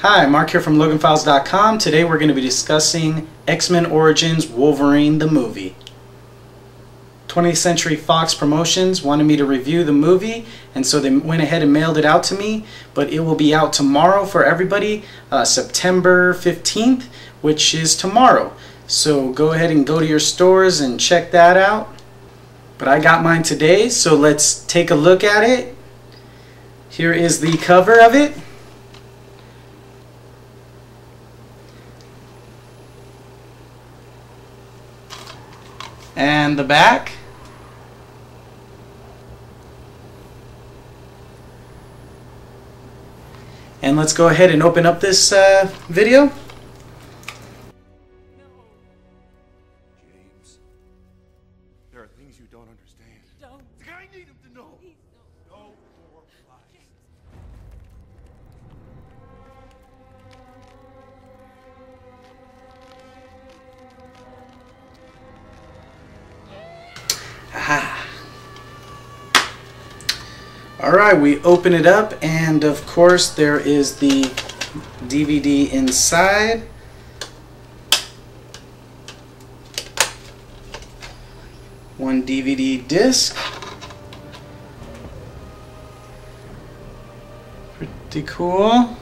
Hi, Mark here from LoganFiles.com. Today we're going to be discussing X-Men Origins Wolverine the movie. 20th Century Fox Promotions wanted me to review the movie, and so they went ahead and mailed it out to me, but it will be out tomorrow for everybody, September 15th, which is tomorrow. So go ahead and go to your stores and check that out. But I got mine today, so let's take a look at it. Here is the cover of it. And the back. And let's go ahead and open up this video. James, there are things you don't understand. Don't. I need him to know. Please, no. No more lies. Aha. Alright, we open it up, and of course there is the DVD inside. One DVD disc. Pretty cool.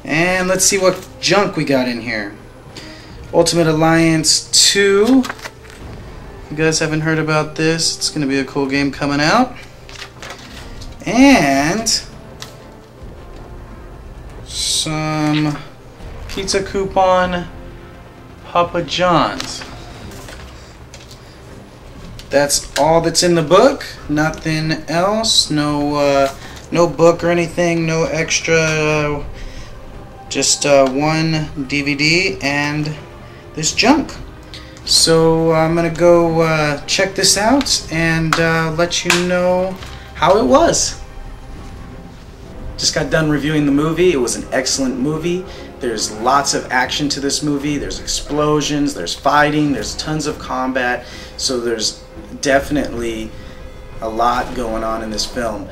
And let's see what junk we got in here. Ultimate Alliance 2. If you guys haven't heard about this, it's going to be a cool game coming out. And some pizza coupon Papa John's. That's all that's in the book. Nothing else. No book or anything. No extra. Just one DVD and this junk. So I'm gonna go check this out and let you know how it was. Just got done reviewing the movie. It was an excellent movie. There's lots of action to this movie. There's explosions, there's fighting, there's tons of combat. So there's definitely a lot going on in this film.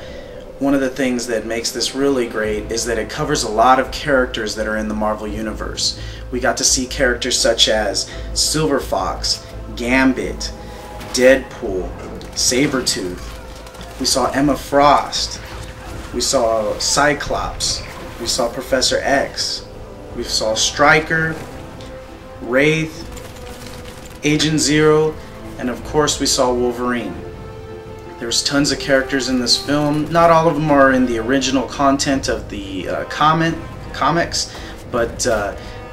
One of the things that makes this really great is that it covers a lot of characters that are in the Marvel Universe. We got to see characters such as Silver Fox, Gambit, Deadpool, Sabretooth. We saw Emma Frost. We saw Cyclops. We saw Professor X. We saw Stryker, Wraith, Agent Zero, and of course we saw Wolverine. There's tons of characters in this film. Not all of them are in the original content of the comics, but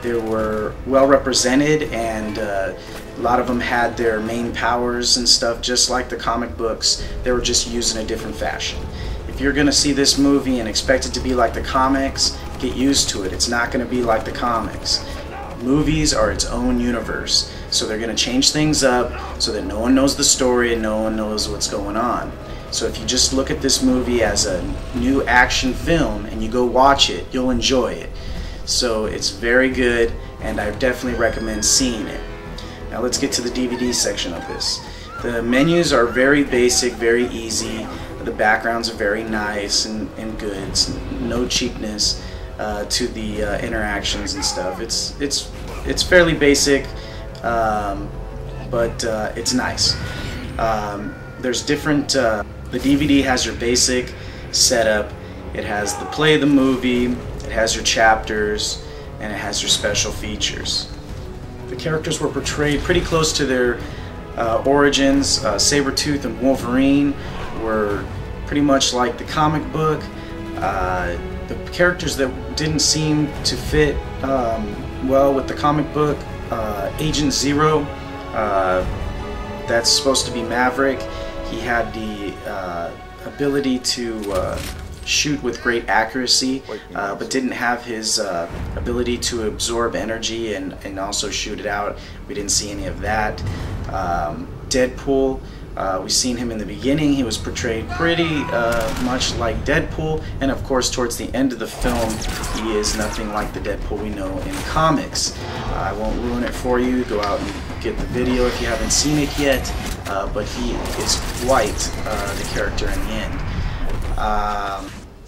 they were well represented, and a lot of them had their main powers and stuff just like the comic books. They were just used in a different fashion. If you're going to see this movie and expect it to be like the comics, get used to it. It's not going to be like the comics. Movies are its own universe, so they're going to change things up so that no one knows the story and no one knows what's going on. So if you just look at this movie as a new action film and you go watch it, you'll enjoy it. So it's very good, and I definitely recommend seeing it. Now let's get to the DVD section of this. The menus are very basic, very easy. The backgrounds are very nice and good. It's no cheapness to the interactions and stuff. It's fairly basic, but it's nice. There's different. The DVD has your basic setup. It has the play of the movie. It has your chapters, and it has your special features. The characters were portrayed pretty close to their origins. Sabretooth and Wolverine were pretty much like the comic book. The characters that didn't seem to fit well with the comic book, Agent Zero, that's supposed to be Maverick. He had the ability to shoot with great accuracy, but didn't have his ability to absorb energy and also shoot it out. We didn't see any of that. Deadpool, we've seen him in the beginning. He was portrayed pretty much like Deadpool, and of course towards the end of the film he is nothing like the Deadpool we know in comics. I won't ruin it for you. Go out and get the video if you haven't seen it yet, but he is quite the character in the end.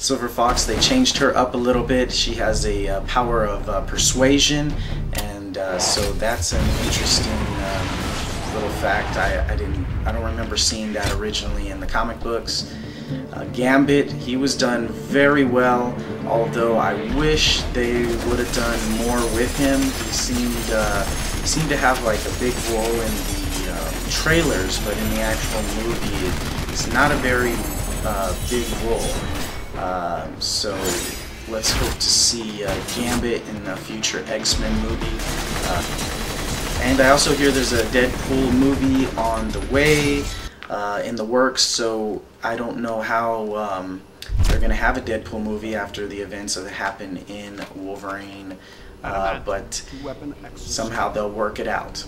Silver Fox, they changed her up a little bit. She has a power of persuasion, and so that's an interesting little fact. I don't remember seeing that originally in the comic books. Gambit, he was done very well, although I wish they would have done more with him. He seemed to have like a big role in the trailers, but in the actual movie, it's not a very big role. So let's hope to see Gambit in a future X-Men movie. And I also hear there's a Deadpool movie on the way, in the works, so I don't know how they're going to have a Deadpool movie after the events that happen in Wolverine, but somehow they'll work it out.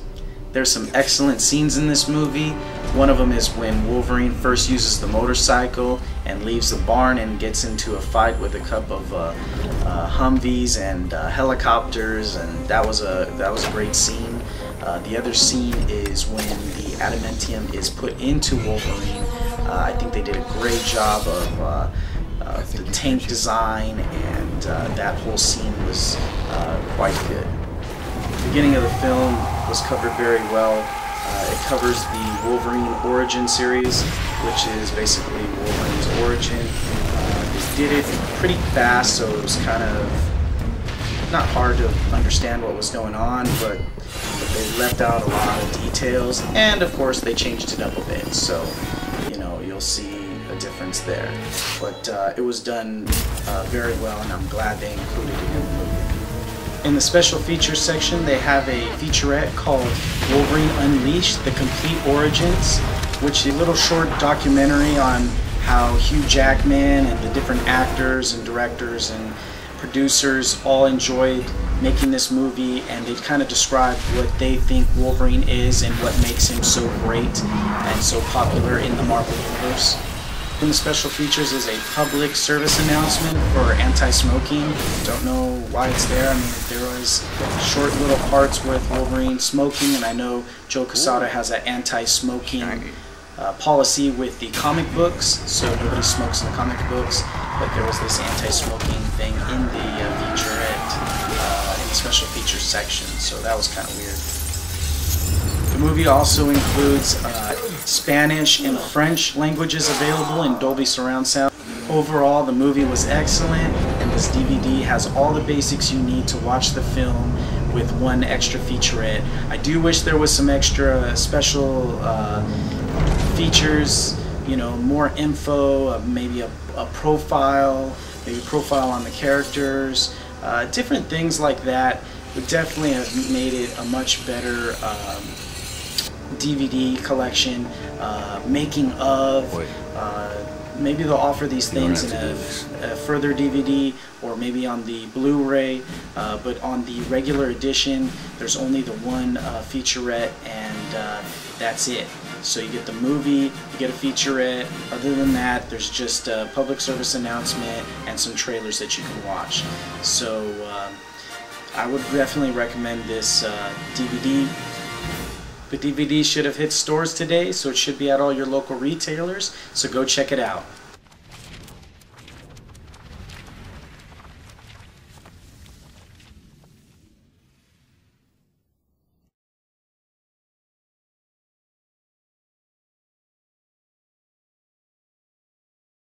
There's some excellent scenes in this movie. One of them is when Wolverine first uses the motorcycle and leaves the barn and gets into a fight with a couple of Humvees and helicopters, and that was a great scene. The other scene is when the adamantium is put into Wolverine. I think they did a great job of the tank design, and that whole scene was quite good. The beginning of the film was covered very well. It covers the Wolverine origin series, which is basically Wolverine's origin. They did it pretty fast, so it was kind of not hard to understand what was going on, but they left out a lot of details, and of course they changed it up a bit, so you'll see a difference there. But it was done very well, and I'm glad they included it in the movie. In the special features section, they have a featurette called Wolverine Unleashed: The Complete Origins, which is a little short documentary on how Hugh Jackman and the different actors and directors and producers all enjoyed making this movie, and they kind of described what they think Wolverine is and what makes him so great and so popular in the Marvel Universe. In the special features is a public service announcement for anti-smoking. Don't know why it's there. I mean, there was short little parts with Wolverine smoking, and I know Joe Quesada has an anti-smoking policy with the comic books, so nobody smokes in the comic books, but there was this anti-smoking thing in the featurette, in the special features section, so that was kind of weird. The movie also includes Spanish and French languages available in Dolby Surround Sound. Overall, the movie was excellent, and this DVD has all the basics you need to watch the film with one extra featurette. I do wish there was some extra special features, more info, maybe a profile, maybe a profile on the characters, different things like that would definitely have made it a much better DVD collection. Making of, maybe they'll offer these things in a further DVD, or maybe on the Blu-ray, but on the regular edition there's only the one featurette, and that's it. So you get the movie, you get a featurette. Other than that, there's just a public service announcement and some trailers that you can watch. So I would definitely recommend this DVD. The DVD should have hit stores today, so it should be at all your local retailers, so go check it out.